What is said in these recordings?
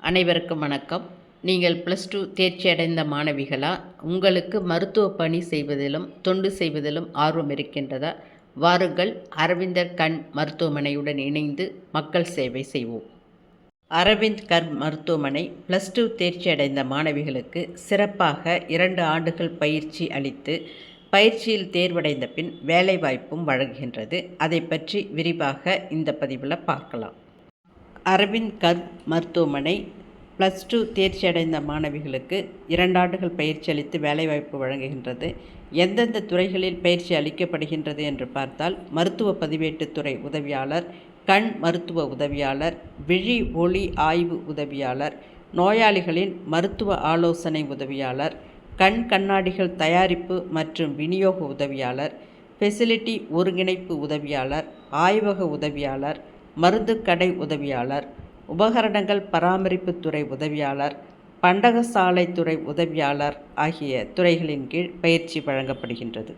அனைவருக்கும் வணக்கம். நீங்கள் +2 தேர்ச்சி அடைந்த மாணவிகளா? உங்களுக்கு மருத்துவ பணி செய்வதிலும் தொண்டு செய்வதிலும் ஆர்வம் இருக்கின்றதா? வாருங்கள், அரவிந்தர் கண் மருத்துவமனையுடன் இணைந்து மக்கள் சேவை செய்வோம். அரவிந்த் கண் மருத்துவமனை +2 தேர்ச்சி அடைந்த மாணவிகளுக்கு சிறப்பாக 2 ஆண்டுகள் பயிற்சி அளித்து பயிற்சியில் தேர்வடைந்த பின் வேலைவாய்ப்பும் வழங்குகின்றது. அதை பற்றி விரிவாக இந்த பதிவில் பார்க்கலாம். அரவிந்த் கண் மருத்துவமனை +2 தேர்ச்சி அடைந்த மாணவிகளுக்கு 2 ஆண்டுகள் பயிற்சி அளித்து வேலைவாய்ப்பு வழங்குகின்றது. எந்தெந்த துறைகளில் பயிற்சி அளிக்கப்படுகின்றது என்று பார்த்தால், மருத்துவ பதிவேட்டுத்துறை உதவியாளர், கண் மருத்துவ உதவியாளர், விழி ஒளி ஆய்வு உதவியாளர், நோயாளிகளின் மருத்துவ ஆலோசனை உதவியாளர், கண் கண்ணாடிகள் தயாரிப்பு மற்றும் விநியோக உதவியாளர், ஃபெசிலிட்டி ஒருங்கிணைப்பு உதவியாளர், ஆய்வக உதவியாளர், மருந்து கடை உதவியாளர், உபகரணங்கள் பராமரிப்பு துறை உதவியாளர், பண்டகசாலை துறை உதவியாளர் ஆகிய துறைகளின் கீழ் பயிற்சி வழங்கப்படுகின்றது.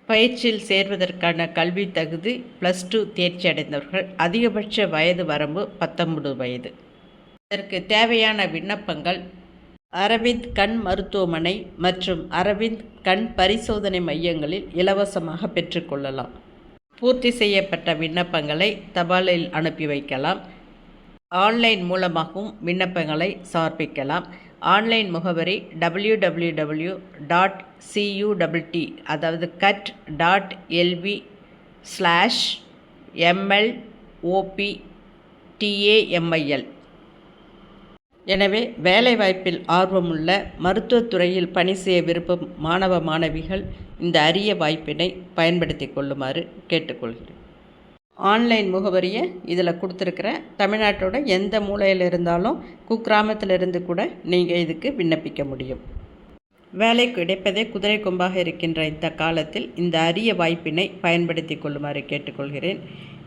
பயிற்சியில் சேர்வதற்கான கல்வி தகுதி +2 தேர்ச்சி அடைந்தவர்கள். அதிகபட்ச வயது வரம்பு 19 வயது. இதற்கு தேவையான விண்ணப்பங்கள் அரவிந்த் கண் மருத்துவமனை மற்றும் அரவிந்த் கண் பரிசோதனை மையங்களில் இலவசமாக பெற்றுக்கொள்ளலாம். பூர்த்தி செய்யப்பட்ட விண்ணப்பங்களை தபாலில் அனுப்பி வைக்கலாம். ஆன்லைன் மூலமாகவும் விண்ணப்பங்களை சமர்ப்பிக்கலாம். ஆன்லைன் முகவரி www.cutt அதாவது cut.lv/mloptamal. எனவே வேலைவாய்ப்பில் ஆர்வமுள்ள மருத்துவத்துறையில் பணி செய்ய விரும்பும் மாணவ மாணவிகள் இந்த அரிய வாய்ப்பினை பயன்படுத்தி கொள்ளுமாறு கேட்டுக்கொள்கிறேன். ஆன்லைன் முகவரியை இதில் கொடுத்துருக்குறேன். தமிழ்நாட்டோட எந்த மூலையில் இருந்தாலும் குக்கிராமத்தில் இருந்து கூட நீங்கள் இதுக்கு விண்ணப்பிக்க முடியும். வேலை கிடைப்பதே குதிரை கொம்பாக இருக்கின்ற இந்த காலத்தில் இந்த அரிய வாய்ப்பினை பயன்படுத்தி கொள்ளுமாறு கேட்டுக்கொள்கிறேன்.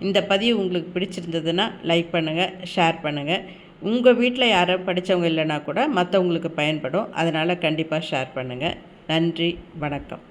இந்த பதிவு உங்களுக்கு பிடிச்சிருந்ததுன்னா லைக் பண்ணுங்கள், ஷேர் பண்ணுங்கள். உங்கள் வீட்டில் யாரோ படித்தவங்க இல்லைனா கூட மற்றவங்களுக்கு பயன்படும். அதனால் கண்டிப்பாக ஷேர் பண்ணுங்கள். நன்றி, வணக்கம்.